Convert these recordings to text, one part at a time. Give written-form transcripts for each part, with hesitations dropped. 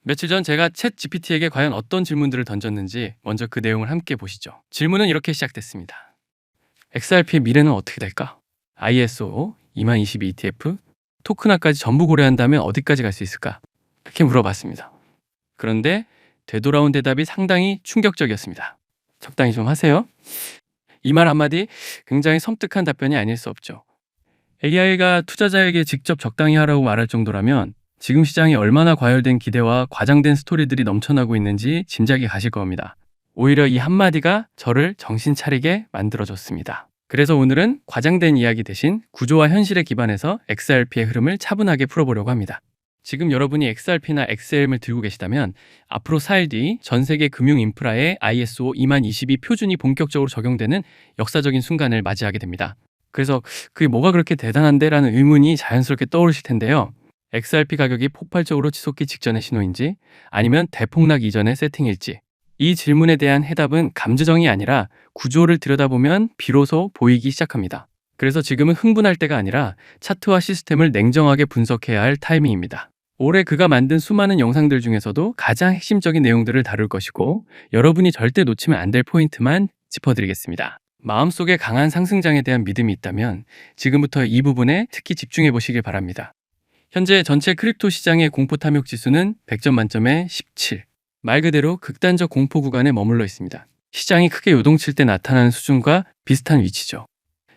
며칠 전 제가 챗 GPT에게 과연 어떤 질문들을 던졌는지 먼저 그 내용을 함께 보시죠. 질문은 이렇게 시작됐습니다. XRP의 미래는 어떻게 될까? ISO 2022 ETF 토큰화까지 전부 고려한다면 어디까지 갈 수 있을까? 이렇게 물어봤습니다. 그런데 되돌아온 대답이 상당히 충격적이었습니다. 적당히 좀 하세요. 이 말 한마디 굉장히 섬뜩한 답변이 아닐 수 없죠. AI가 투자자에게 직접 적당히 하라고 말할 정도라면 지금 시장이 얼마나 과열된 기대와 과장된 스토리들이 넘쳐나고 있는지 짐작이 가실 겁니다. 오히려 이 한마디가 저를 정신 차리게 만들어줬습니다. 그래서 오늘은 과장된 이야기 대신 구조와 현실에 기반해서 XRP의 흐름을 차분하게 풀어보려고 합니다. 지금 여러분이 XRP나 XLM을 들고 계시다면 앞으로 4일 뒤 전 세계 금융 인프라에 ISO 2022 표준이 본격적으로 적용되는 역사적인 순간을 맞이하게 됩니다. 그래서 그게 뭐가 그렇게 대단한데? 라는 의문이 자연스럽게 떠오르실 텐데요. XRP 가격이 폭발적으로 치솟기 직전의 신호인지 아니면 대폭락 이전의 세팅일지 이 질문에 대한 해답은 감정이 아니라 구조를 들여다보면 비로소 보이기 시작합니다. 그래서 지금은 흥분할 때가 아니라 차트와 시스템을 냉정하게 분석해야 할 타이밍입니다. 올해 그가 만든 수많은 영상들 중에서도 가장 핵심적인 내용들을 다룰 것이고 여러분이 절대 놓치면 안 될 포인트만 짚어드리겠습니다. 마음속에 강한 상승장에 대한 믿음이 있다면 지금부터 이 부분에 특히 집중해 보시길 바랍니다. 현재 전체 크립토 시장의 공포 탐욕 지수는 100점 만점에 17. 말 그대로 극단적 공포 구간에 머물러 있습니다. 시장이 크게 요동칠 때 나타나는 수준과 비슷한 위치죠.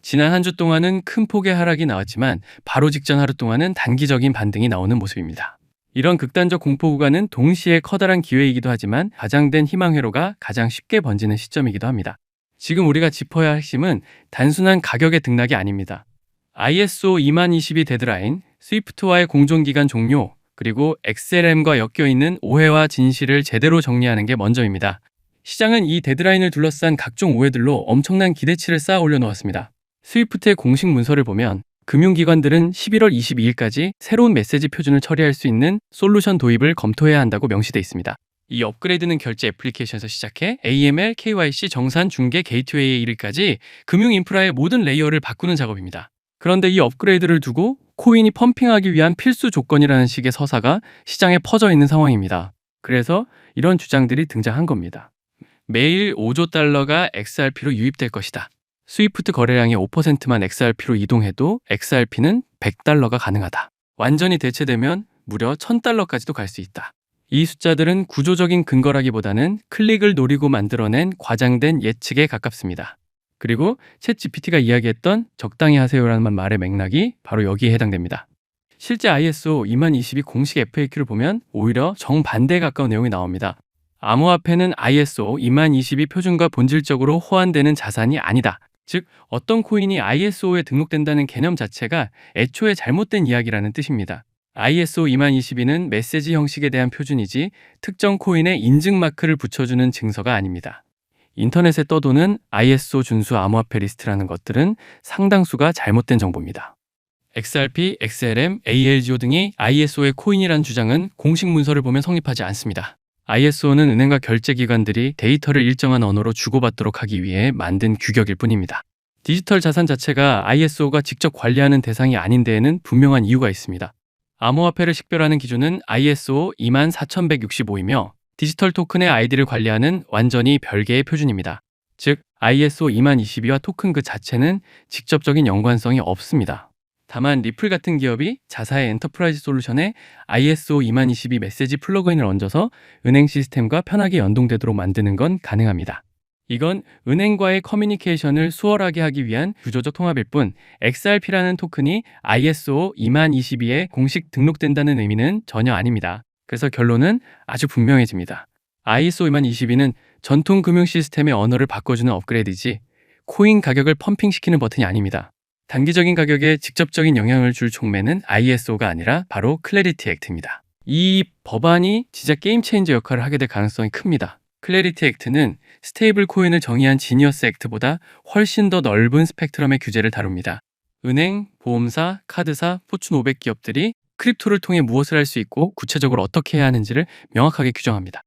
지난 한 주 동안은 큰 폭의 하락이 나왔지만 바로 직전 하루 동안은 단기적인 반등이 나오는 모습입니다. 이런 극단적 공포 구간은 동시에 커다란 기회이기도 하지만 과장된 희망 회로가 가장 쉽게 번지는 시점이기도 합니다. 지금 우리가 짚어야 할 핵심은 단순한 가격의 등락이 아닙니다. ISO 2022 데드라인, 스위프트와의 공존기간 종료, 그리고 XLM과 엮여있는 오해와 진실을 제대로 정리하는 게 먼저입니다. 시장은 이 데드라인을 둘러싼 각종 오해들로 엄청난 기대치를 쌓아 올려놓았습니다. 스위프트의 공식 문서를 보면 금융기관들은 11월 22일까지 새로운 메시지 표준을 처리할 수 있는 솔루션 도입을 검토해야 한다고 명시되어 있습니다. 이 업그레이드는 결제 애플리케이션에서 시작해 AML, KYC, 정산, 중개, 게이트웨이에 이르기까지 금융 인프라의 모든 레이어를 바꾸는 작업입니다. 그런데 이 업그레이드를 두고 코인이 펌핑하기 위한 필수 조건이라는 식의 서사가 시장에 퍼져 있는 상황입니다. 그래서 이런 주장들이 등장한 겁니다. 매일 5조 달러가 XRP로 유입될 것이다. 스위프트 거래량의 5%만 XRP로 이동해도 XRP는 100달러가 가능하다. 완전히 대체되면 무려 1000달러까지도 갈 수 있다. 이 숫자들은 구조적인 근거라기보다는 클릭을 노리고 만들어낸 과장된 예측에 가깝습니다. 그리고 챗 GPT가 이야기했던 적당히 하세요라는 말의 맥락이 바로 여기에 해당됩니다. 실제 ISO 2022 공식 FAQ를 보면 오히려 정반대에 가까운 내용이 나옵니다. 암호화폐는 ISO 2022 표준과 본질적으로 호환되는 자산이 아니다. 즉, 어떤 코인이 ISO에 등록된다는 개념 자체가 애초에 잘못된 이야기라는 뜻입니다. ISO 2022는 메시지 형식에 대한 표준이지 특정 코인에 인증 마크를 붙여주는 증서가 아닙니다. 인터넷에 떠도는 ISO 준수 암호화폐 리스트라는 것들은 상당수가 잘못된 정보입니다. XRP, XLM, ALGO 등이 ISO의 코인이라는 주장은 공식 문서를 보면 성립하지 않습니다. ISO는 은행과 결제기관들이 데이터를 일정한 언어로 주고받도록 하기 위해 만든 규격일 뿐입니다. 디지털 자산 자체가 ISO가 직접 관리하는 대상이 아닌 데에는 분명한 이유가 있습니다. 암호화폐를 식별하는 기준은 ISO 24165이며 디지털 토큰의 아이디를 관리하는 완전히 별개의 표준입니다. 즉, ISO 2022와 토큰 그 자체는 직접적인 연관성이 없습니다. 다만 리플 같은 기업이 자사의 엔터프라이즈 솔루션에 ISO 2022 메시지 플러그인을 얹어서 은행 시스템과 편하게 연동되도록 만드는 건 가능합니다. 이건 은행과의 커뮤니케이션을 수월하게 하기 위한 구조적 통합일 뿐 XRP라는 토큰이 ISO 2022에 공식 등록된다는 의미는 전혀 아닙니다. 그래서 결론은 아주 분명해집니다. ISO 2022는 전통 금융 시스템의 언어를 바꿔주는 업그레이드이지 코인 가격을 펌핑시키는 버튼이 아닙니다. 단기적인 가격에 직접적인 영향을 줄 촉매는 ISO가 아니라 바로 클래리티 액트입니다. 이 법안이 진짜 게임 체인저 역할을 하게 될 가능성이 큽니다. 클래리티 액트는 스테이블 코인을 정의한 지니어스 액트보다 훨씬 더 넓은 스펙트럼의 규제를 다룹니다. 은행, 보험사, 카드사, 포춘 500 기업들이 크립토를 통해 무엇을 할 수 있고 구체적으로 어떻게 해야 하는지를 명확하게 규정합니다.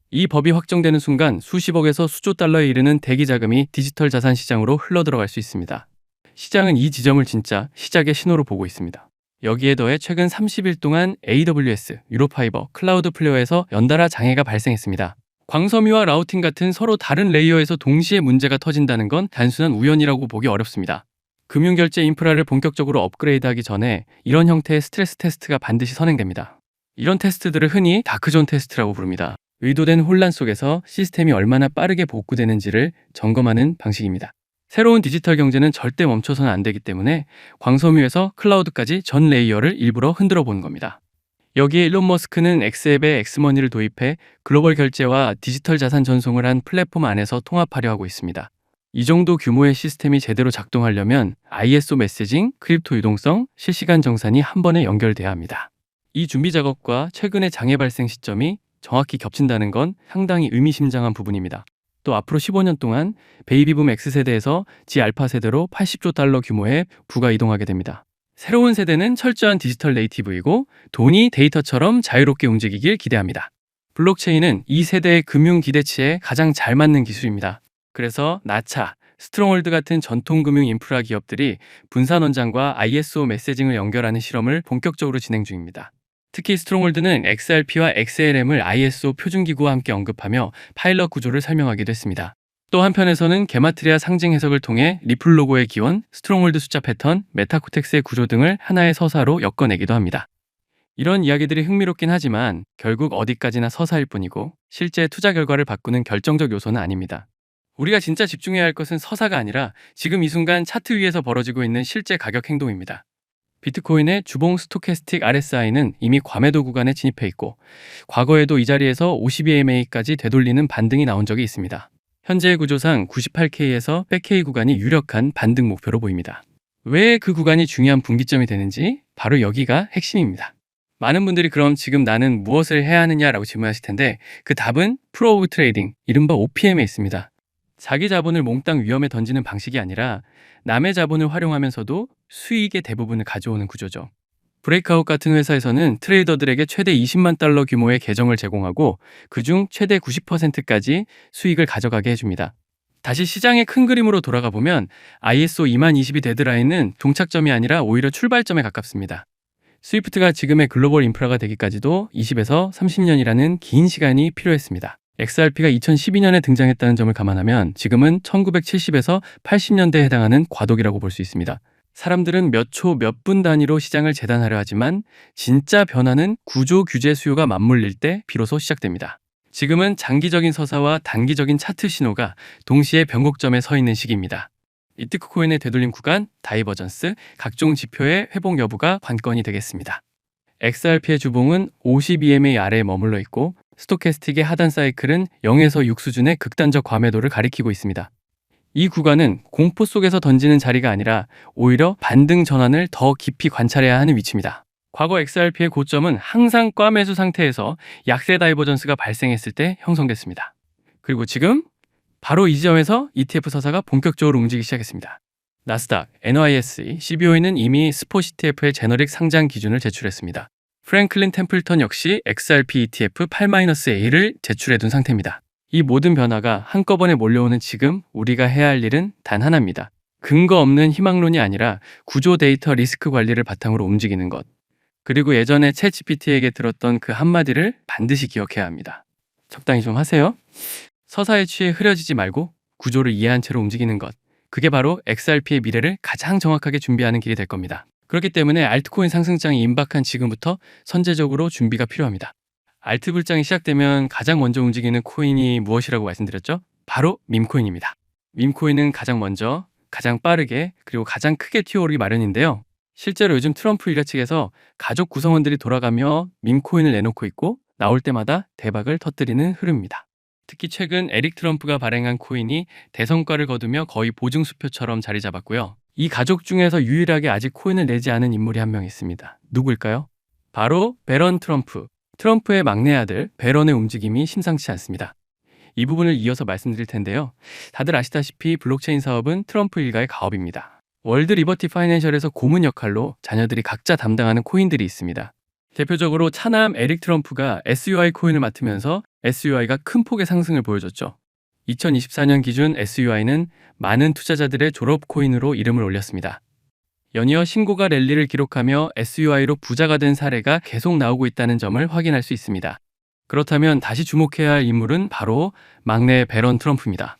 이 법이 확정되는 순간 수십억에서 수조 달러에 이르는 대기 자금이 디지털 자산 시장으로 흘러들어갈 수 있습니다. 시장은 이 지점을 진짜 시작의 신호로 보고 있습니다. 여기에 더해 최근 30일 동안 AWS, 유로파이버, 클라우드 플레어에서 연달아 장애가 발생했습니다. 광섬유와 라우팅 같은 서로 다른 레이어에서 동시에 문제가 터진다는 건 단순한 우연이라고 보기 어렵습니다. 금융결제 인프라를 본격적으로 업그레이드하기 전에 이런 형태의 스트레스 테스트가 반드시 선행됩니다. 이런 테스트들을 흔히 다크존 테스트라고 부릅니다. 의도된 혼란 속에서 시스템이 얼마나 빠르게 복구되는지를 점검하는 방식입니다. 새로운 디지털 경제는 절대 멈춰서는 안 되기 때문에 광섬유에서 클라우드까지 전 레이어를 일부러 흔들어 보는 겁니다. 여기에 일론 머스크는 엑스앱에 엑스머니를 도입해 글로벌 결제와 디지털 자산 전송을 한 플랫폼 안에서 통합하려 하고 있습니다. 이 정도 규모의 시스템이 제대로 작동하려면 ISO 메시징, 크립토 유동성, 실시간 정산이 한 번에 연결돼야 합니다. 이 준비 작업과 최근의 장애 발생 시점이 정확히 겹친다는 건 상당히 의미심장한 부분입니다. 또 앞으로 15년 동안 베이비붐 X세대에서 지알파 세대로 80조 달러 규모의 부가 이동하게 됩니다. 새로운 세대는 철저한 디지털 네이티브이고 돈이 데이터처럼 자유롭게 움직이길 기대합니다. 블록체인은 이 세대의 금융 기대치에 가장 잘 맞는 기술입니다. 그래서 나차, 스트롱홀드 같은 전통 금융 인프라 기업들이 분산 원장과 ISO 메시징을 연결하는 실험을 본격적으로 진행 중입니다. 특히 스트롱홀드는 XRP와 XLM을 ISO 표준기구와 함께 언급하며 파일럿 구조를 설명하기도 했습니다. 또 한편에서는 게마트리아 상징 해석을 통해 리플 로고의 기원, 스트롱홀드 숫자 패턴, 메타코텍스의 구조 등을 하나의 서사로 엮어내기도 합니다. 이런 이야기들이 흥미롭긴 하지만 결국 어디까지나 서사일 뿐이고 실제 투자 결과를 바꾸는 결정적 요소는 아닙니다. 우리가 진짜 집중해야 할 것은 서사가 아니라 지금 이 순간 차트 위에서 벌어지고 있는 실제 가격 행동입니다. 비트코인의 주봉 스토캐스틱 RSI는 이미 과매도 구간에 진입해 있고 과거에도 이 자리에서 52MA까지 되돌리는 반등이 나온 적이 있습니다. 현재의 구조상 98K에서 100K 구간이 유력한 반등 목표로 보입니다. 왜 그 구간이 중요한 분기점이 되는지 바로 여기가 핵심입니다. 많은 분들이 그럼 지금 나는 무엇을 해야 하느냐라고 질문하실 텐데 그 답은 프로 오브 트레이딩, 이른바 OPM에 있습니다. 자기 자본을 몽땅 위험에 던지는 방식이 아니라 남의 자본을 활용하면서도 수익의 대부분을 가져오는 구조죠. 브레이크아웃 같은 회사에서는 트레이더들에게 최대 20만 달러 규모의 계정을 제공하고 그중 최대 90%까지 수익을 가져가게 해줍니다. 다시 시장의 큰 그림으로 돌아가 보면 ISO 20020이 데드라인은 동착점이 아니라 오히려 출발점에 가깝습니다. 스위프트가 지금의 글로벌 인프라가 되기까지도 20에서 30년이라는 긴 시간이 필요했습니다. XRP가 2012년에 등장했다는 점을 감안하면 지금은 1970에서 80년대에 해당하는 과도기라고 볼 수 있습니다. 사람들은 몇 초, 몇 분 단위로 시장을 재단하려 하지만 진짜 변화는 구조, 규제, 수요가 맞물릴 때 비로소 시작됩니다. 지금은 장기적인 서사와 단기적인 차트 신호가 동시에 변곡점에 서 있는 시기입니다. 비트코인의 되돌림 구간, 다이버전스, 각종 지표의 회복 여부가 관건이 되겠습니다. XRP의 주봉은 52MA 아래에 머물러 있고 스토캐스틱의 하단 사이클은 0에서 6 수준의 극단적 과매도를 가리키고 있습니다. 이 구간은 공포 속에서 던지는 자리가 아니라 오히려 반등 전환을 더 깊이 관찰해야 하는 위치입니다. 과거 XRP의 고점은 항상 과매수 상태에서 약세 다이버전스가 발생했을 때 형성됐습니다. 그리고 지금 바로 이 지점에서 ETF 서사가 본격적으로 움직이기 시작했습니다. 나스닥, NYSE, CBOE는 이미 스포 ETF의 제너릭 상장 기준을 제출했습니다. 프랭클린 템플턴 역시 XRP ETF 8-A를 제출해둔 상태입니다. 이 모든 변화가 한꺼번에 몰려오는 지금 우리가 해야 할 일은 단 하나입니다. 근거 없는 희망론이 아니라 구조 데이터 리스크 관리를 바탕으로 움직이는 것. 그리고 예전에 챗GPT에게 들었던 그 한마디를 반드시 기억해야 합니다. 적당히 좀 하세요. 서사에 취해 흐려지지 말고 구조를 이해한 채로 움직이는 것. 그게 바로 XRP의 미래를 가장 정확하게 준비하는 길이 될 겁니다. 그렇기 때문에 알트코인 상승장이 임박한 지금부터 선제적으로 준비가 필요합니다. 알트 불장이 시작되면 가장 먼저 움직이는 코인이 무엇이라고 말씀드렸죠? 바로 밈코인입니다. 밈코인은 가장 먼저, 가장 빠르게, 그리고 가장 크게 튀어오르기 마련인데요. 실제로 요즘 트럼프 일가 측에서 가족 구성원들이 돌아가며 밈코인을 내놓고 있고 나올 때마다 대박을 터뜨리는 흐름입니다. 특히 최근 에릭 트럼프가 발행한 코인이 대성과를 거두며 거의 보증수표처럼 자리 잡았고요. 이 가족 중에서 유일하게 아직 코인을 내지 않은 인물이 한 명 있습니다. 누구일까요? 바로 베런 트럼프. 트럼프의 막내 아들 베런의 움직임이 심상치 않습니다. 이 부분을 이어서 말씀드릴 텐데요. 다들 아시다시피 블록체인 사업은 트럼프 일가의 가업입니다. 월드 리버티 파이낸셜에서 고문 역할로 자녀들이 각자 담당하는 코인들이 있습니다. 대표적으로 차남 에릭 트럼프가 SUI 코인을 맡으면서 SUI가 큰 폭의 상승을 보여줬죠. 2024년 기준 SUI는 많은 투자자들의 졸업 코인으로 이름을 올렸습니다. 연이어 신고가 랠리를 기록하며 SUI로 부자가 된 사례가 계속 나오고 있다는 점을 확인할 수 있습니다. 그렇다면 다시 주목해야 할 인물은 바로 막내 배런 트럼프입니다.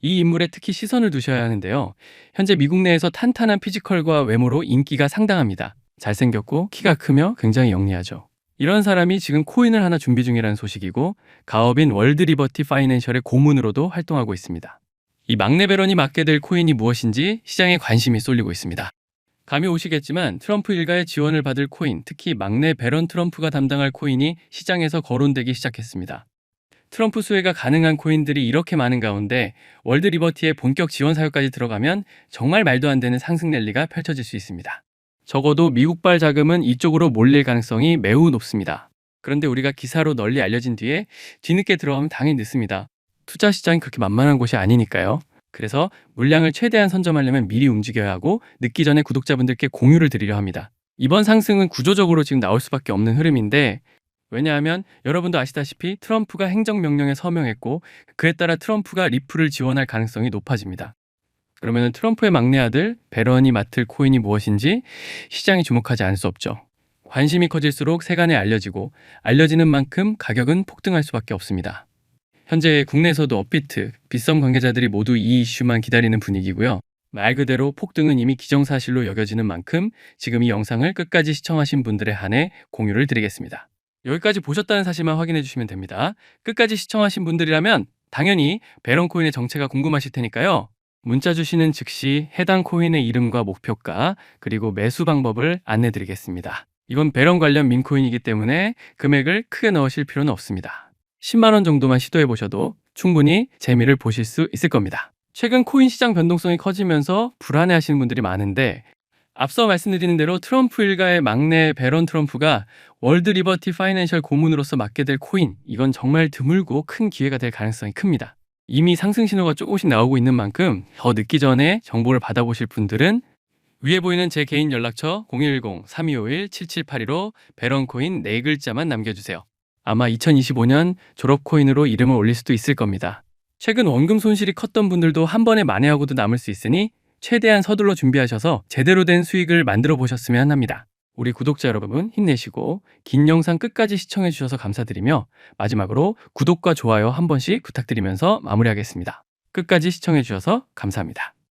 이 인물에 특히 시선을 두셔야 하는데요. 현재 미국 내에서 탄탄한 피지컬과 외모로 인기가 상당합니다. 잘생겼고 키가 크며 굉장히 영리하죠. 이런 사람이 지금 코인을 하나 준비 중이라는 소식이고 가업인 월드 리버티 파이낸셜의 고문으로도 활동하고 있습니다. 이 막내 배런이 맡게 될 코인이 무엇인지 시장에 관심이 쏠리고 있습니다. 감이 오시겠지만 트럼프 일가의 지원을 받을 코인, 특히 막내 배런 트럼프가 담당할 코인이 시장에서 거론되기 시작했습니다. 트럼프 수혜가 가능한 코인들이 이렇게 많은 가운데 월드 리버티의 본격 지원 사유까지 들어가면 정말 말도 안 되는 상승 랠리가 펼쳐질 수 있습니다. 적어도 미국발 자금은 이쪽으로 몰릴 가능성이 매우 높습니다. 그런데 우리가 기사로 널리 알려진 뒤에 뒤늦게 들어가면 당연히 늦습니다. 투자 시장이 그렇게 만만한 곳이 아니니까요. 그래서 물량을 최대한 선점하려면 미리 움직여야 하고 늦기 전에 구독자분들께 공유를 드리려 합니다. 이번 상승은 구조적으로 지금 나올 수밖에 없는 흐름인데 왜냐하면 여러분도 아시다시피 트럼프가 행정명령에 서명했고 그에 따라 트럼프가 리플을 지원할 가능성이 높아집니다. 그러면 트럼프의 막내 아들 배런이 맡을 코인이 무엇인지 시장이 주목하지 않을 수 없죠. 관심이 커질수록 세간에 알려지고 알려지는 만큼 가격은 폭등할 수밖에 없습니다. 현재 국내에서도 업비트, 빗썸 관계자들이 모두 이 이슈만 기다리는 분위기고요. 말 그대로 폭등은 이미 기정사실로 여겨지는 만큼 지금 이 영상을 끝까지 시청하신 분들에 한해 공유를 드리겠습니다. 여기까지 보셨다는 사실만 확인해 주시면 됩니다. 끝까지 시청하신 분들이라면 당연히 배런 코인의 정체가 궁금하실 테니까요. 문자 주시는 즉시 해당 코인의 이름과 목표가 그리고 매수 방법을 안내 드리겠습니다. 이건 배런 관련 민코인이기 때문에 금액을 크게 넣으실 필요는 없습니다. 10만 원 정도만 시도해 보셔도 충분히 재미를 보실 수 있을 겁니다. 최근 코인 시장 변동성이 커지면서 불안해 하시는 분들이 많은데 앞서 말씀드린 대로 트럼프 일가의 막내 배런 트럼프가 월드 리버티 파이낸셜 고문으로서 맡게 될 코인, 이건 정말 드물고 큰 기회가 될 가능성이 큽니다. 이미 상승 신호가 조금씩 나오고 있는 만큼 더 늦기 전에 정보를 받아보실 분들은 위에 보이는 제 개인 연락처 010-3251-7782로 배런 코인 4글자만 남겨주세요. 아마 2025년 졸업 코인으로 이름을 올릴 수도 있을 겁니다. 최근 원금 손실이 컸던 분들도 한 번에 만회하고도 남을 수 있으니 최대한 서둘러 준비하셔서 제대로 된 수익을 만들어 보셨으면 합니다. 우리 구독자 여러분 힘내시고 긴 영상 끝까지 시청해 주셔서 감사드리며 마지막으로 구독과 좋아요 한 번씩 부탁드리면서 마무리하겠습니다. 끝까지 시청해 주셔서 감사합니다.